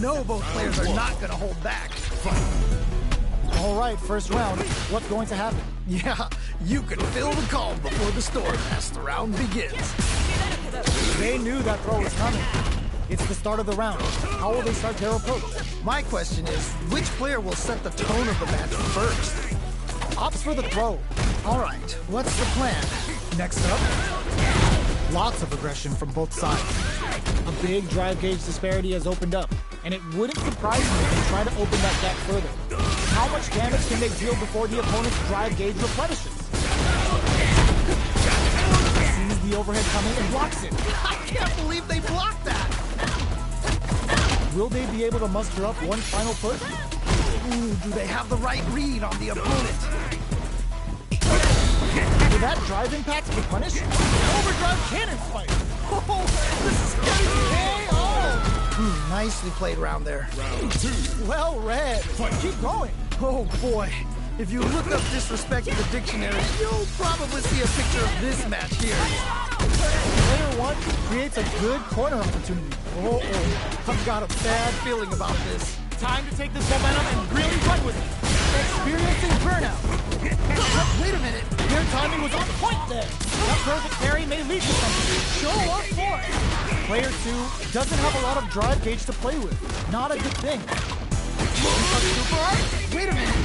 know both players are not gonna hold back. All right, first round. What's going to happen? Yeah, you can feel the calm before the storm as the round begins. They knew that throw was coming. It's the start of the round. How will they start their approach? My question is, which player will set the tone of the match first? Opts for the throw. All right, what's the plan? Next up, lots of aggression from both sides. A big drive gauge disparity has opened up, and it wouldn't surprise me if they try to open that gap further. How much damage can they deal before the opponent's drive gauge replenishes? Sees the overhead coming and blocks it. I can't believe they blocked that! Will they be able to muster up one final push? Ooh, do they have the right read on the opponent? Will that drive impact be punished? Overdrive cannon spike! Oh, this is getting KO! Nicely played round there. Round 2. Well read. Keep going. Oh boy, if you look up disrespect in the dictionary, you'll probably see a picture of this match here. Player 1 creates a good corner opportunity. I've got a bad feeling about this. Time to take this momentum and really run with it. Experiencing burnout. Wait a minute. Their timing was on point there. That perfect parry may lead to something. Show up for it. Player 2 doesn't have a lot of drive gauge to play with. Not a good thing. Wait a minute.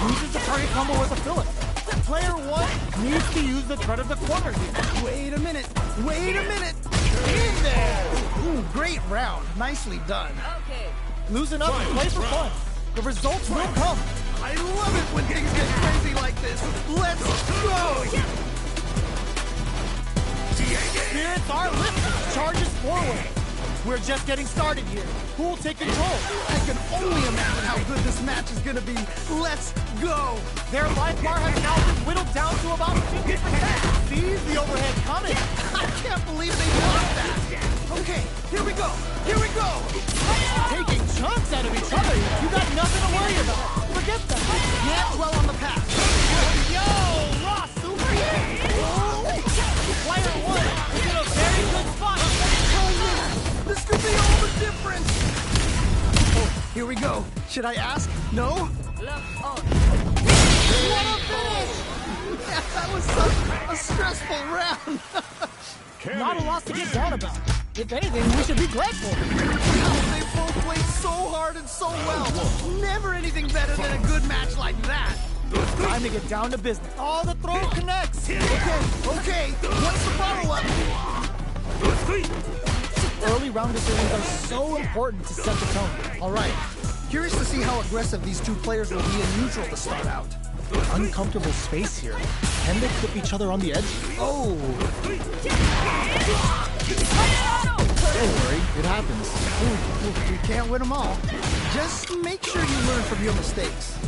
Uses the target combo as a filler. Player 1 needs to use the threat of the corner here. Wait a minute. Wait a minute. In there. Ooh, great round. Nicely done. Okay. Loosen up and play for fun. The results will come. I love it when things get crazy like this. Let's go. Spirits are lifted. Charges forward. We're just getting started here. Who will take control? I can only imagine how good this match is going to be. Let's go. Their life bar has now been whittled down to about 50%. Sees the overhead coming. I can't believe they blocked that. Okay, here we go. Here we go. Taking chunks out of each other. You got nothing to worry about. Forget that. Can't dwell on the past. Yo, raw super hit. Player 1 is in a very good spot. This could be all the difference. Oh, here we go. Should I ask? No? Lock on. What a finish! Yeah, that was such a stressful round. Not a loss to get down about. If anything, we should be grateful. They both played so hard and so well. Never anything better than a good match like that. Time to get down to business. Oh, the throw connects. Okay. What's the follow-up? Early round decisions are so important to set the tone. All right. Curious to see how aggressive these two players will be in neutral to start out. Uncomfortable space here. Can they clip each other on the edge? Oh. Don't worry, it happens. You can't win them all. Just make sure you learn from your mistakes.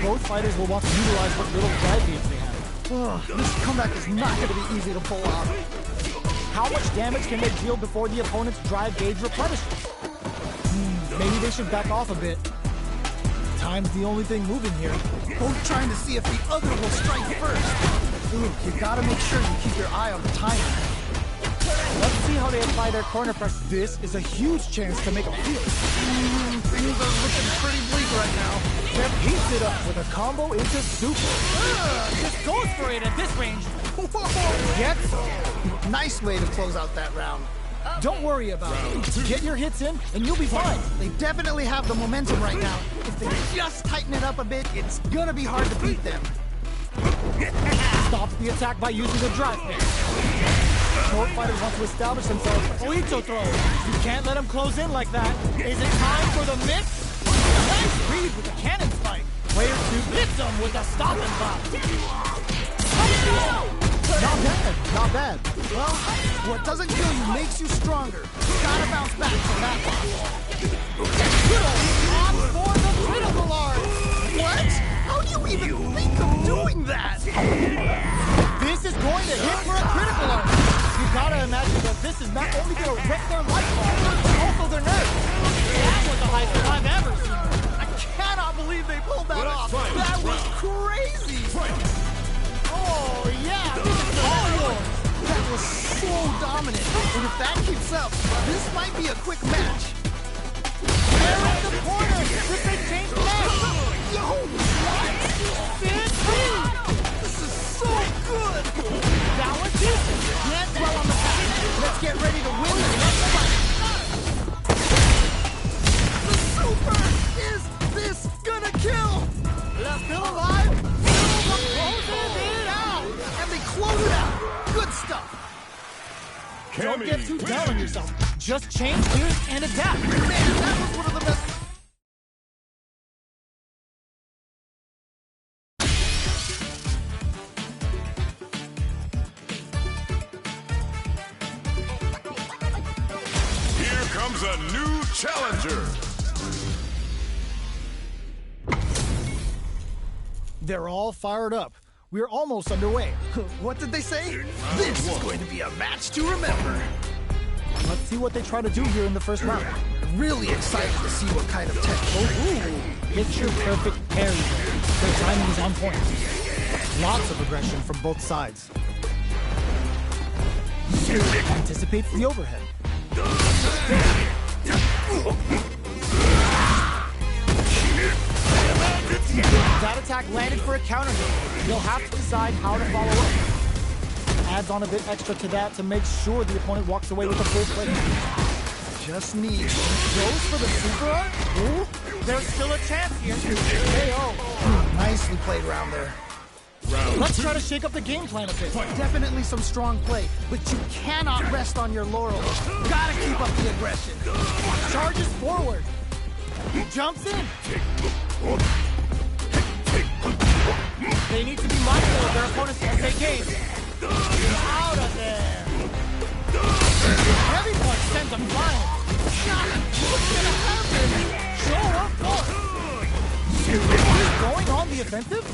Both fighters will want to utilize what little drive gauge they have. This comeback is not going to be easy to pull off. How much damage can they deal before the opponent's drive gauge replenishes? Maybe they should back off a bit. Time's the only thing moving here. Both trying to see if the other will strike first. Ooh, you gotta make sure you keep your eye on the timer. Let's see how they apply their corner press. This is a huge chance to make a feel. Things are looking pretty bleak right now. Then heats it up with a combo into super. Just goes for it at this range. Whoa. Gets Nice way to close out that round. Don't worry about it. Get your hits in, and you'll be fine. They definitely have the momentum right now. If they just tighten it up a bit, it's gonna be hard to beat them. Stops the attack by using the drive pick. Both fighters want to establish themselves. Oito throw. You can't let them close in like that. Is it time for the mix? Nice read with the cannon spike. Player 2 hits him with a stopping block. Not bad. Well, what doesn't kill you makes you stronger. Gotta bounce back from that loss. Good old off for the critical art. What? How do you even think of doing that? This is going to hit for a critical art. You gotta imagine that this is not only gonna wreck their life bar, but also their nerves. That was the highest I've ever seen. I cannot believe they pulled that off. That was crazy. Oh yeah, this is all yours. That was so dominant, and if that keeps up, this might be a quick match. They're in the corner! This ain't changed match! Yo, what? This is so good! That was decent! Can't dwell on the past. Let's get ready to win the next fight. The super! Is this gonna kill? Still alive? Closing it out! And they close it out. Good stuff. Don't get too down on yourself. Just change gears and adapt. Man, that was one of the best. Here comes a new challenger. They're all fired up. We're almost underway. What did they say? This is going to be a match to remember. Let's see what they try to do here in the first round. Really excited to see what kind of tech. Picture perfect parry. Their timing is on point. Lots of aggression from both sides. Anticipates the overhead. That attack landed for a counter hit. You'll have to decide how to follow up. Adds on a bit extra to that to make sure the opponent walks away with a full plate. Just need. Goes for the super art? Ooh, there's still a chance here. KO. Nicely played around there. Let's try to shake up the game plan a bit. Definitely some strong play, but you cannot rest on your laurels. Gotta keep up the aggression. Charges forward. Jumps in. They need to be mindful of their opponent's SAKs. Out of there. Heavy punch sends them flying. What's gonna happen? Show up force. He's going on the offensive.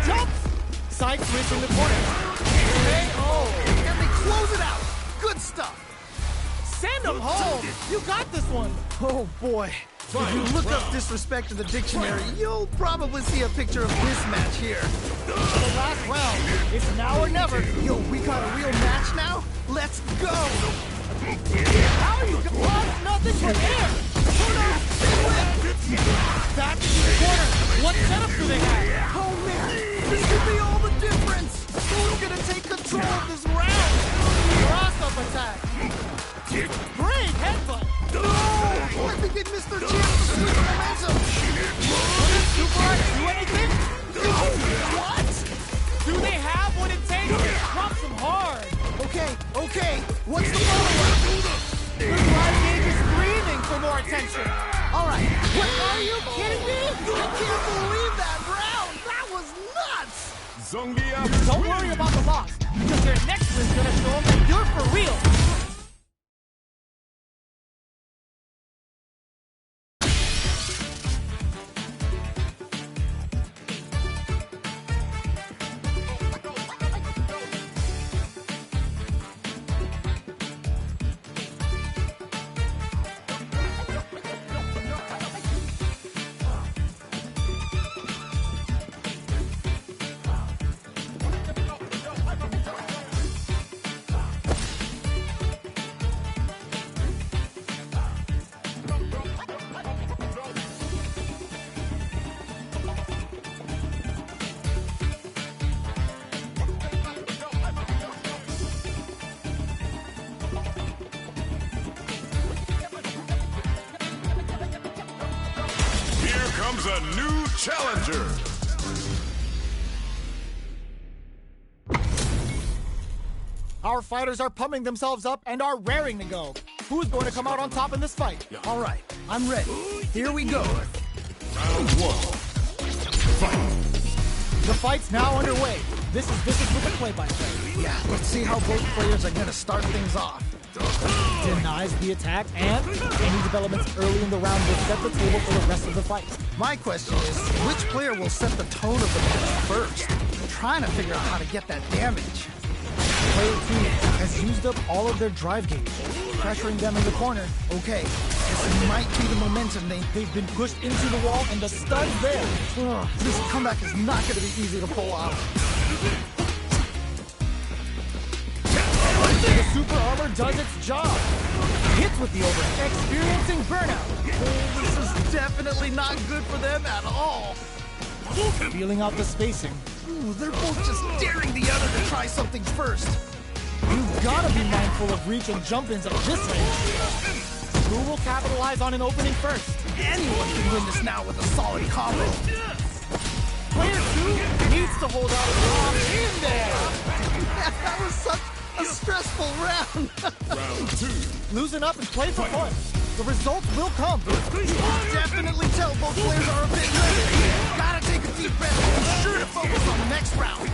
Jumps. Side switch in the corner. KO. And they close it out. Good stuff. Send him home. You got this one. Oh boy. If you look up disrespect in the dictionary, you'll probably see a picture of this match here. The last round. It's now or never. Yo, we got a real match now? Let's go! How are you lost nothing but air? Back to the corner. What setup do they have? Oh man, this could be all the difference! Who's gonna take control of this round? Cross-up attack. Great headbutt. No! I think they missed their chance to switch momentum! Will Super Art do anything? What? Do they have what it takes? Drop them hard. Okay, what's the follow-up? The drive gauge is screaming for more attention. Alright, what, are you kidding me? I can't believe that round! That was nuts! Zongia. Don't worry about the loss, because your next win's gonna show them that you're for real. Comes a new challenger. Our fighters are pumping themselves up and are raring to go. Who's going to come out on top in this fight? Alright, I'm ready. Here we go. Round one. Fight. The fight's now underway. This is with the play-by-play. Yeah, let's see how both players are gonna start things off. Denies the attack, and any developments early in the round will set the table for the rest of the fight. My question is, which player will set the tone of the match first? I'm trying to figure out how to get that damage. Player 2 has used up all of their drive gauge, pressuring them in the corner. Okay, this might be the momentum They've been pushed into the wall, and the stun's there. This comeback is not going to be easy to pull off. super armor does its job. Hits with the overhead, experiencing burnout. Oh, this is definitely not good for them at all. Feeling out the spacing. Ooh, they're both just daring the other to try something first. You've got to be mindful of reach and jump-ins at this range. Who will capitalize on an opening first? Anyone can win this now with a solid combo. Player 2 needs to hold out a long in there. That was such a stressful round. Round 2. Loosen up and play for fun. The results will come. You can definitely tell both players are a bit nervous. Gotta take a deep breath and be sure to focus on the next round.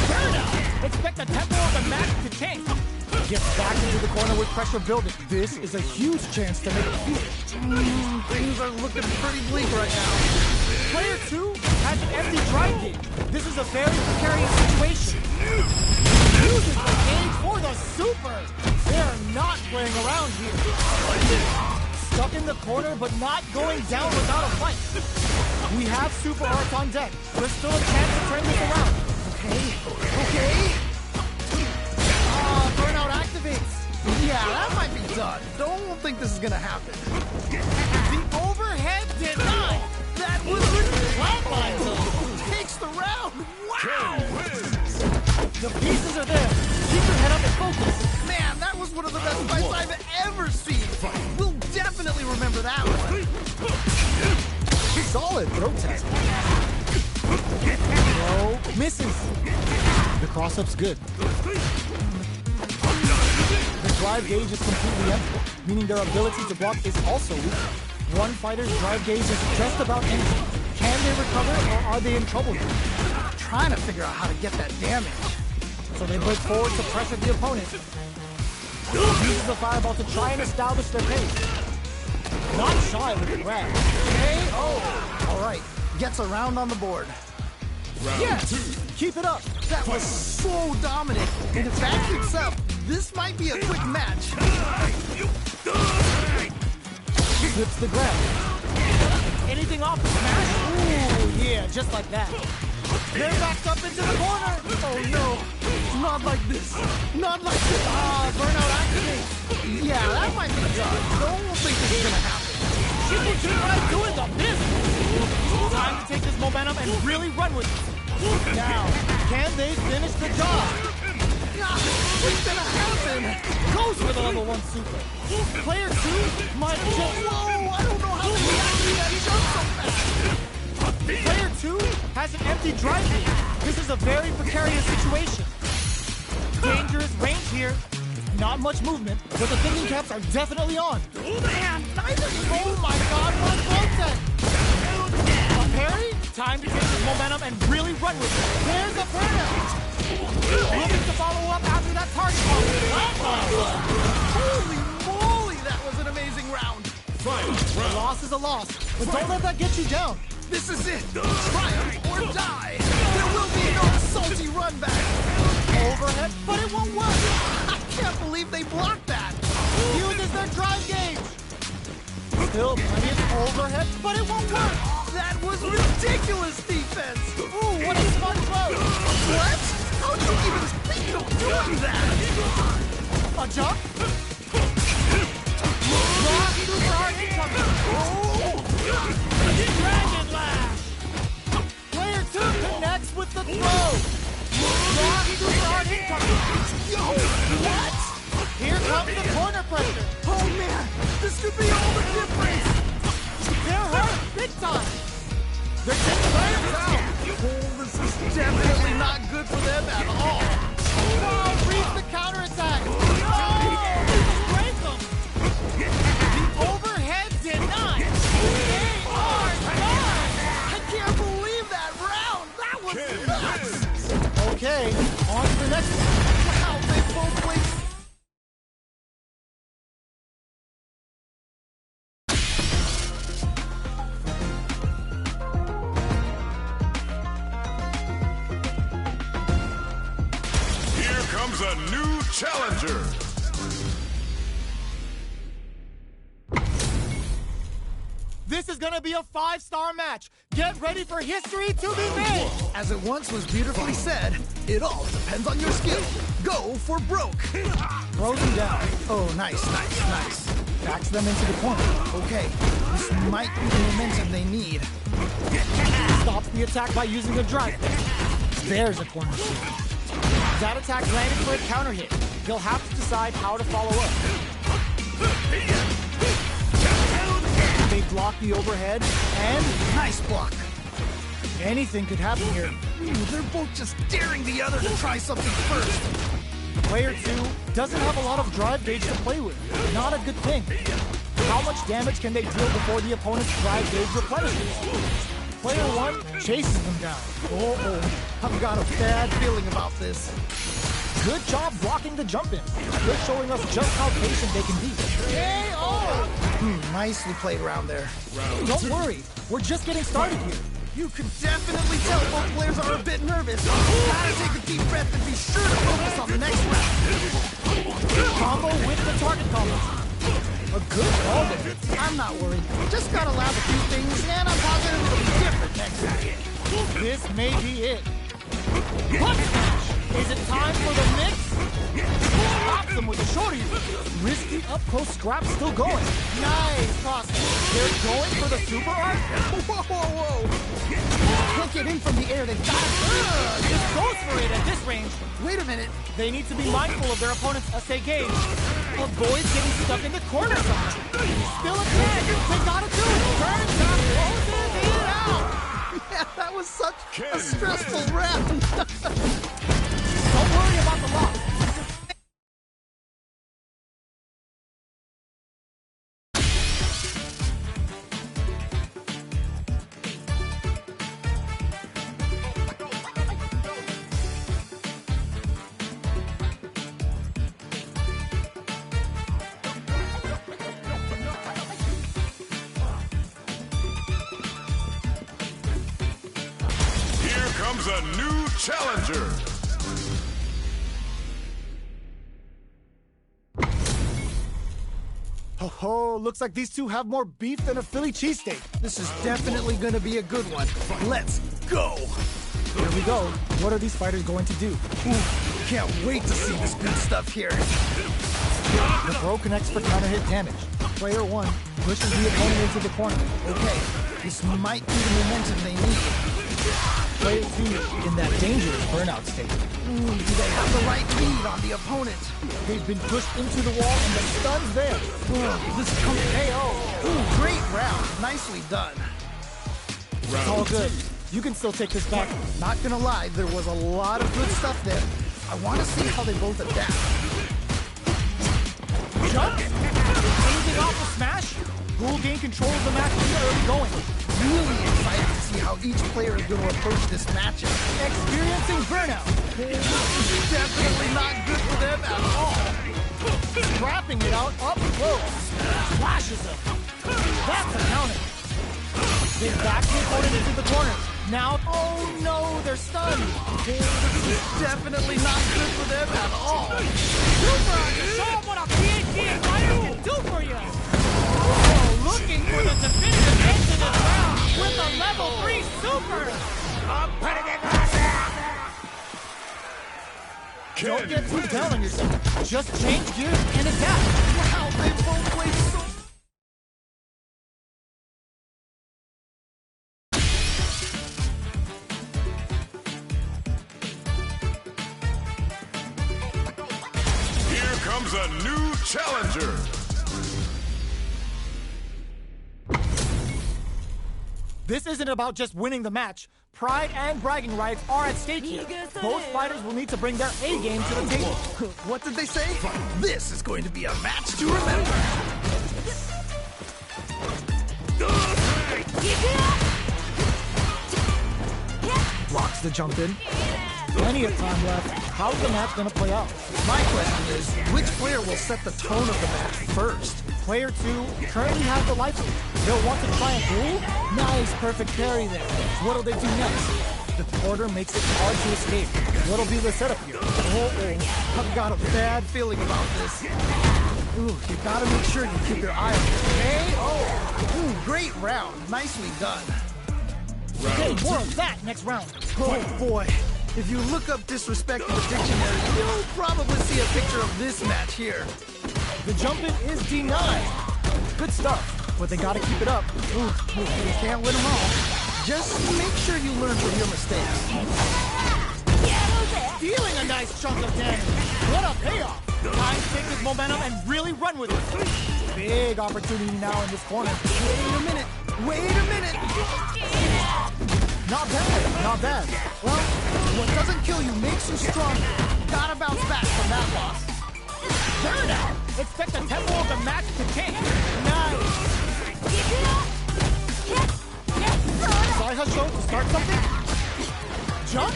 Burnout! Expect the tempo of the match to change. Gets back into the corner with pressure building. This is a huge chance to make it huge. Things are looking pretty bleak right now. Player 2 has an empty drive gauge. This is a very precarious situation. Uses the gauge for the super. They are not playing around here. Stuck in the corner, but not going down without a fight. We have super arts on deck. There's still a chance to turn this around. Okay. Burnout activates. Yeah, that might be done. Don't think this is gonna happen. The overhead denied. That was Flatlines takes the round. Wow. The pieces are there. Keep your head up and focus. Man, that was one of the best fights I've ever seen. We'll definitely remember that one. Solid throw test. Throw misses. The cross-up's good. The drive gauge is completely empty, meaning their ability to block is also weak. One fighter's drive gauge is just about empty. Can they recover, or are they in trouble here? Trying to figure out how to get that damage. So they break forward to pressure the opponent. Uses the fireball to try and establish their pace. Not shy with the grab. Oh, all right. Gets a round on the board. Round Yes! 2. Keep it up. That was so dominant. And if that keeps up, this might be a quick match. Flips the grab. Anything off the smash? Ooh, yeah, just like that. They're backed up into the corner. Oh no, not like this. Not like this. Burnout activates. Yeah, that might be done. Don't think this is gonna happen. Triple G right doing the business. Time to take this momentum and really run with it. Now, can they finish the job? What's gonna happen? Goes for the level 1 super. Player 2 might just... Whoa, I don't know how they reacted to that jump so fast. Player 2 has an empty drive gauge. This is a very precarious situation. Dangerous range here. Not much movement, but the thinking caps are definitely on. Man, neither. Oh my god, one Voltec! A parry? Time to take this momentum and really run with it. There's a burnout! Looking to follow up after that target ball. Holy moly, that was an amazing round. A loss is a loss, but don't let that get you down. This is it. Triumph or die. There will be no salty run back. Overhead, but it won't work. I can't believe they blocked that. Uses their drive gauge. Still plenty of overhead, but it won't work. That was ridiculous defense. Ooh, what a smart throw. What? How do you even think of doing that? A jump? Rock super hard incoming. Oh! Dragon Lash. Player 2 connects with the throw. Rock super hard incoming. Yo, what? Here comes the corner pressure. Oh man, this could be all the difference. They're hurt big time. They're taking players out. Oh, this is definitely not good for them at all. Oh, reach the counterattack. Oh, break them. The overhead denied. They are done. I can't believe that round. That was nuts. Okay, on to the next one. Wow, they both played. Here comes a new challenger. This is gonna be a 5-star match. Get ready for history to be made. As it once was beautifully said, it all depends on your skill. Go for broke. throws him down. Oh, nice. Backs them into the corner. Okay, this might be the momentum they need. Stops the attack by using a drive. There's a corner shoot. That attack landed for a counter hit. He'll have to decide how to follow up. They block the overhead, and Nice block. anything could happen here. They're both just daring the other to try something first. Player 2 doesn't have a lot of drive gauge to play with. Not a good thing. How much damage can they deal before the opponent's drive gauge replenishes? Player 1 chases them down. Oh, I've got a bad feeling about this. Good job blocking the jump in. They're showing us just how patient they can be. KO! Nicely played around there. Don't worry, we're just getting started here. You can definitely tell both players are a bit nervous. Gotta take a deep breath and be sure to focus on the next round. Combo with the target combo. A good call there. I'm not worried. Just gotta lab a few things, and I'm positive it'll be different next time. This may be it. Punch smash! Is it time for the mix? Pops him with a shorty. Risky up-close scrap still going. Nice cross. They're going for the super art? Whoa. Can't get in from the air, they've got it. Just goes for it at this range. Wait a minute. They need to be mindful of their opponent's SA gauge. Avoid getting stuck in the corner zone. Still a chance. They got it too. Turns up, closes it out. Yeah, that was such a stressful round. Don't worry about the loss. Here comes a new challenger. Oh, looks like these two have more beef than a Philly cheesesteak. This is definitely gonna be a good one. Let's go. Here we go. What are these fighters going to do? Ooh, can't wait to see this good stuff here. The throw connects for counter hit damage. Player 1 pushes the opponent into the corner. Okay, this might be the momentum they need. Player 2 in that dangerous burnout state. Do they have the right lead on the opponent? They've been pushed into the wall and the stun's there. This comes KO. Great round. Nicely done. It's all good. You can still take this back. Not gonna lie, there was a lot of good stuff there. I want to see how they both adapt. Jump! Anything off the smash? Who will gain control of the match in the early going? Really excited to see how each player is going to approach this matchup. Experiencing burnout. Definitely not good for them at all. Scrapping it out up close. Flashes him. That's a counter. They back the opponent into the corner. Now, oh no, they're stunned. This is definitely not good for them at all. Super, show them what a PhD fighter can do for you. Oh, looking for the definitive end to this round with a level 3 super. Don't get too down on yourself. Just change gears and adapt. Wow, they both played so... Here comes a new challenger. This isn't about just winning the match. Pride and bragging rights are at stake here. Both fighters will need to bring their A game to the table. What did they say? This is going to be a match to remember. Blocks the jump in. Plenty of time left. How's the match gonna play out? My question is, which player will set the tone of the match first? Player 2 currently has the life lead. They'll want to try and pull. Nice, perfect parry there. What'll they do next? The quarter makes it hard to escape. What'll be the setup here? I've got a bad feeling about this. Ooh, you gotta make sure you keep your eye on it. Ooh, great round. Nicely done. Okay, more of that next round. Oh boy. If you look up disrespect in the dictionary, you'll probably see a picture of this match here. The jump-in is denied. Good stuff, but they gotta keep it up. Ooh, you can't win them all. Just make sure you learn from your mistakes. Dealing a nice chunk of damage. What a payoff. Time to take this momentum and really run with it. Big opportunity now in this corner. Wait a minute. Wait a minute. Not bad, not bad. Well, what doesn't kill you makes you stronger. Gotta bounce back from that loss. Burnout! Expect the tempo of the match to change. Nice. Side hustle to start something? Jump?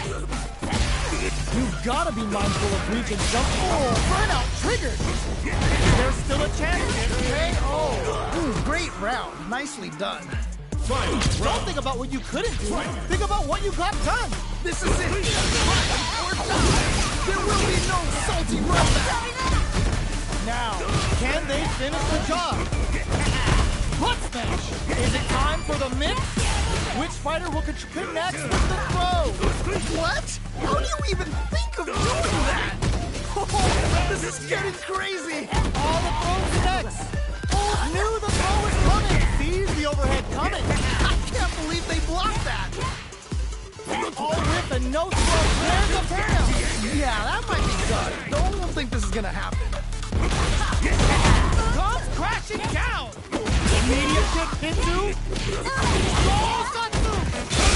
You've gotta be mindful of reach and jump. Oh, burnout triggered. There's still a chance. KO. Ooh, great round. Nicely done. Don't think about what you couldn't do. Think about what you got done. This is it. Fight or die. There will be no salty rollback. Now, can they finish the job? Butt smash. Is it time for the mix? Which fighter will connect with the throw? What? How do you even think of doing that? Oh, this is getting crazy. All the throws next. Oh, knew the throw was coming. Sees the overhead coming. I can't believe they blocked that. All with a no throw. There's the burnout. Yeah, that might be done. Don't think this is gonna happen. Comes crashing down. Medium kick into. Goal Satsu.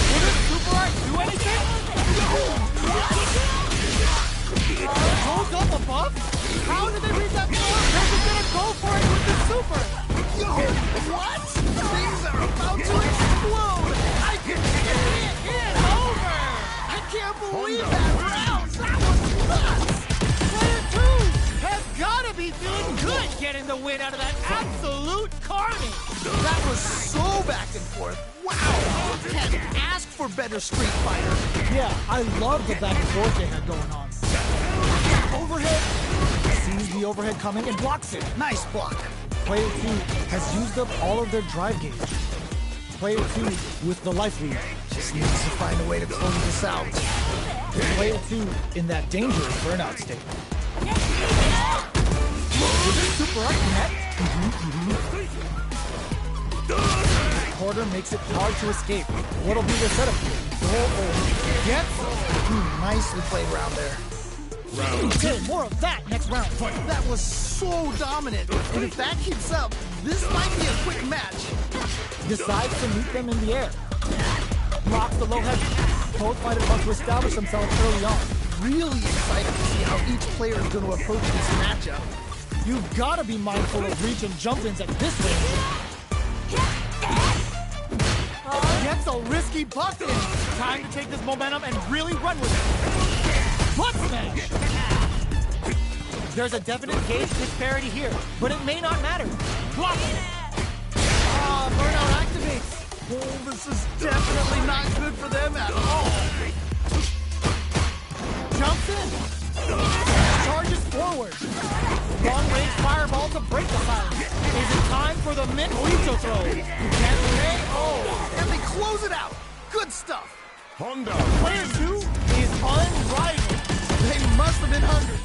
Will this super art do anything? Goes up above? How did they read that throw? They're just gonna go for it with the super. Yo, what? Things are about to explode. I can hear it. It's over. I can't believe that round. That was nuts. Player 2 has gotta be feeling good getting the win out of that absolute carnage. That was so back and forth. Wow. Can't ask for better Street Fighter. Yeah, I love the back and forth they had going on. Overhead. Sees the overhead coming and blocks it. Nice block. Player 2 has used up all of their drive gauge. Player 2 with the life lead. Just needs to find a way to close this out. Player 2 in that dangerous burnout state. Will this super art connect? Quarter makes it hard to escape. What'll be the setup here? Yes! Nicely played round there. Okay, more of that next round. That was so dominant. And if that keeps up, this might be a quick match. Decides to meet them in the air. Blocks the low heavy. Both fighters want to establish themselves early on. Really excited to see how each player is going to approach this matchup. You've got to be mindful of reach and jump-ins at this range. Gets a risky buck in. Time to take this momentum and really run with it. Butt smash! There's a definite gauge disparity here, but it may not matter. Block it! Burnout activates. Oh, this is definitely not good for them at all. Jumps in. Charges forward. Long-range fireball to break the silence. Is it time for the mid-Oito throw? You can't say, oh. And they close it out. Good stuff. Honda. Player 2 is unrivaled. They must have been hungry.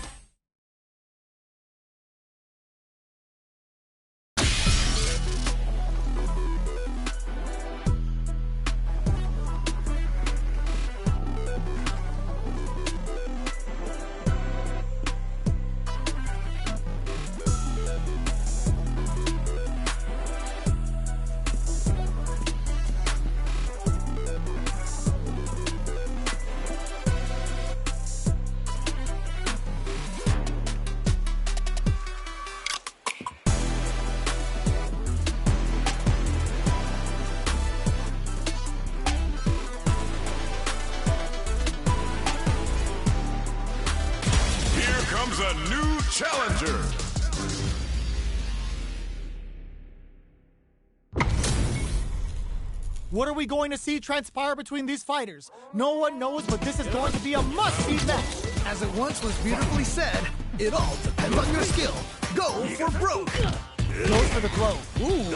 Comes a new challenger. What are we going to see transpire between these fighters? No one knows, but this is going to be a must-see match. As it once was beautifully said, it all depends on your skill. Go for broke. Goes for the throw. Ooh.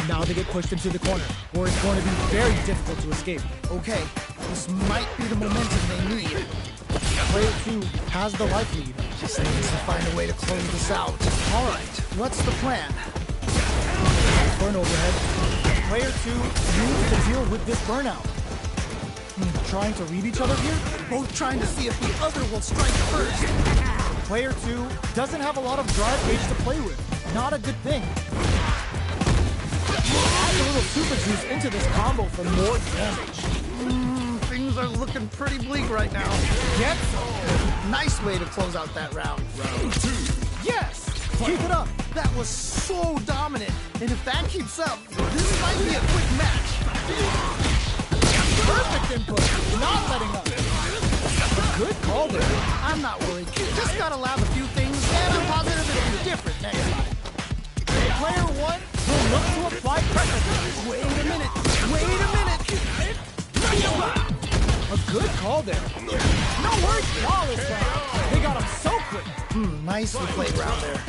Now they get pushed into the corner, where it's going to be very difficult to escape. Okay, This might be the momentum they need. Player 2 has the life lead. Just needs to find a way to close this out. All right, what's the plan? Burn overhead. Player 2 needs to deal with this burnout. Trying to read each other here? Both trying to see if the other will strike first. Player 2 doesn't have a lot of drive gauge to play with. Not a good thing. Add a little super juice into this combo for more damage. Things are looking pretty bleak right now. Yes! Nice way to close out that round. Round 2. Yes! Keep it up! That was so dominant. And if that keeps up, this might be a quick match. Perfect input! Not letting up! A good call there. I'm not worried. Just gotta lab a few things, and I'm positive it'll be different next time. Player 1 will look to apply pressure. Wait a minute. Wait a minute. A good call there. No worries, flawless round. They got him so quick. Nicely played round there.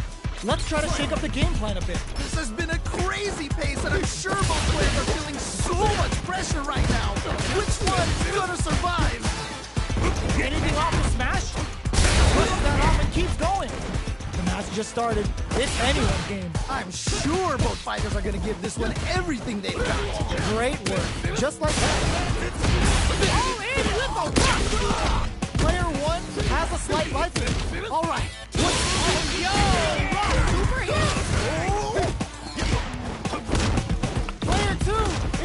Let's try to shake up the game plan a bit. This has been a crazy pace, and I'm sure both players are feeling so much pressure right now. Which one's gonna survive? Anything off the smash? Pushes that off and keeps going. The match just started. It's anyone's game. I'm sure both fighters are gonna give this one everything they've got. Great work. Just like that. All in with the rock. Player 1 has a slight life lead. All right. Yo! Rock super hit! Player 2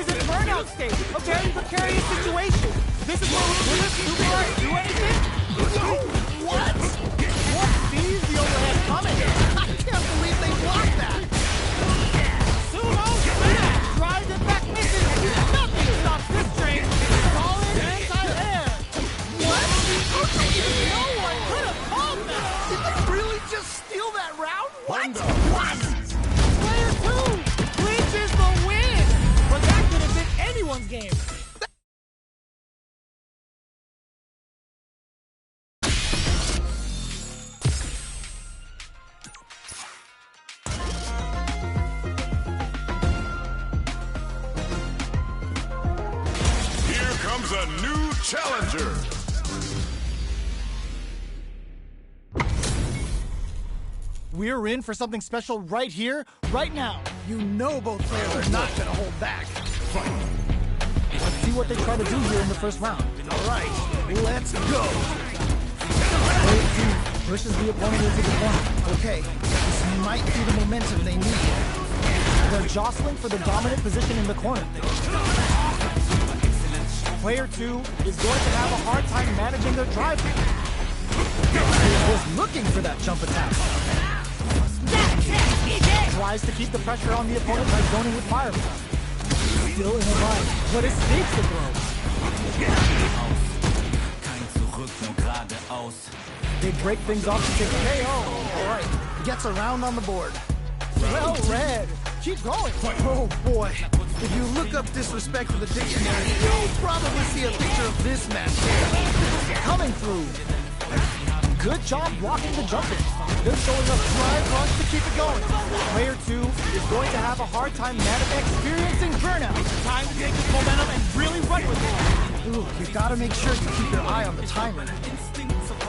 is in burnout state. A very precarious situation. This is where we this super art do anything? What? What sees the overhead coming? I can't believe they blocked that. Sumo smash! Drives it back misses. Nothing stops this train. Solid anti-air. What? No one could have called that. Did they really just steal that round? What? What? Player 2 clinches the win. But that could have been anyone's game. Here comes a new challenger. We're in for something special right here, right now. You know both players are not gonna hold back. Let's see what they try to do here in the first round. All right, let's go. Player 2 pushes the opponent into the corner. Okay, this might be the momentum they need. They're jostling for the dominant position in the corner. Player 2 is going to have a hard time managing their drive. He was looking for that jump attack. Tries to keep the pressure on the opponent by zoning with fire. Still in a bind, but it sneaks the throw. They break things off to take a KO. All right, gets a round on the board. Well read. Keep going. Oh boy, if you look up disrespect in the dictionary, you'll probably see a picture of this match here. Coming through. Good job blocking the jumping. They're showing a drive rush to keep it going. Player 2 is going to have a hard time experiencing burnout. Time to take this momentum and really run with it. Ooh, you gotta make sure you keep your eye on the timer.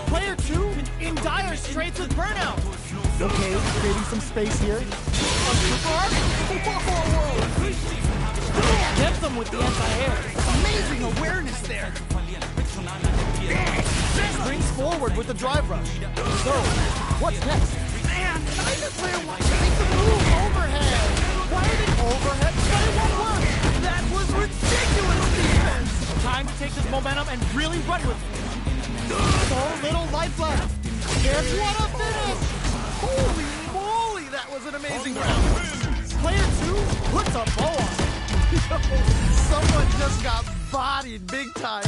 Player 2 in dire straits with burnout. Okay, creating some space here. Gets them with the anti-air. Amazing awareness there. Brings forward with the drive rush. So, what's next? Man, neither player wants to make the move overhead. Why are they overhead? But it won't work. That was ridiculous defense. Time to take this momentum and really run with it. So little life left. There's one up finish. Holy moly, that was an amazing round. Player 2 puts a bow on it. Someone just got bodied big time.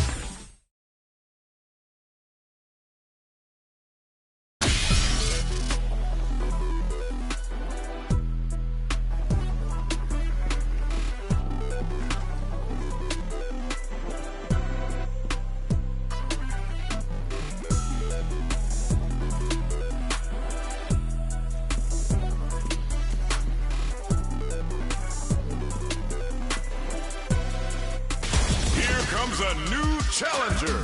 comes a new challenger.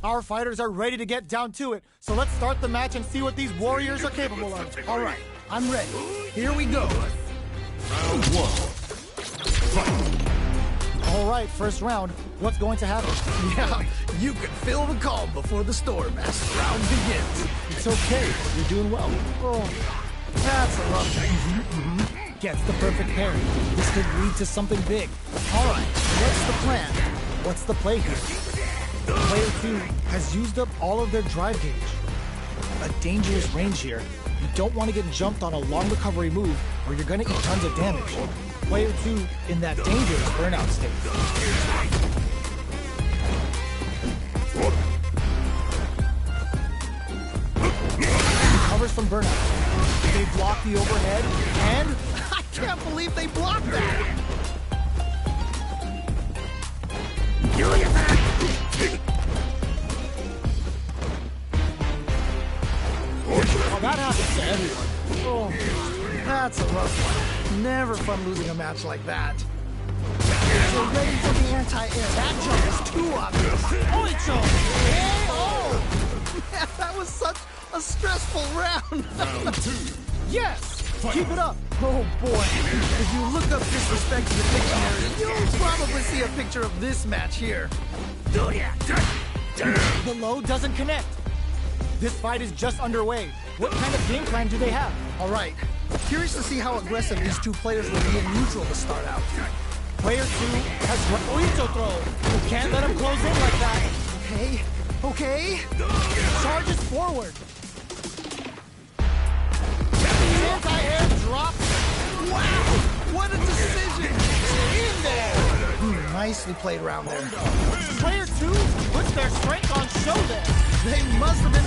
Our fighters are ready to get down to it, so let's start the match and see what these warriors are capable of. All right, I'm ready. Here we go. Round one. Fight. All right, first round. What's going to happen? Yeah, you can feel the calm before the storm as the round begins. It's okay. You're doing well. Oh, that's a rough thing. Gets the perfect parry. This could lead to something big. All right, what's the plan? What's the play here? Player 2 has used up all of their drive gauge. A dangerous range here. You don't want to get jumped on a long recovery move or you're going to eat tons of damage. Player 2 in that dangerous burnout state. Recovers from burnout. They block the overhead and I can't believe they blocked that. oh, that happens to everyone. Oh, that's a rough one. Never fun losing a match like that. You're ready for the anti-air. That jump is too obvious. Oicho! Oh! Man, that was such a stressful round. Round two. Yes! Keep it up! Oh boy, if you look up disrespect in the dictionary, you'll probably see a picture of this match here. The low doesn't connect. This fight is just underway. What kind of game plan do they have? All right, curious to see how aggressive these two players will be in neutral to start out. Player 2 has Oicho throw. You can't let him close in like that. Okay. Charges forward. Anti-air drop. Wow, what a decision. In there. Nicely played around there. Player 2 puts their strength on show there. They must have been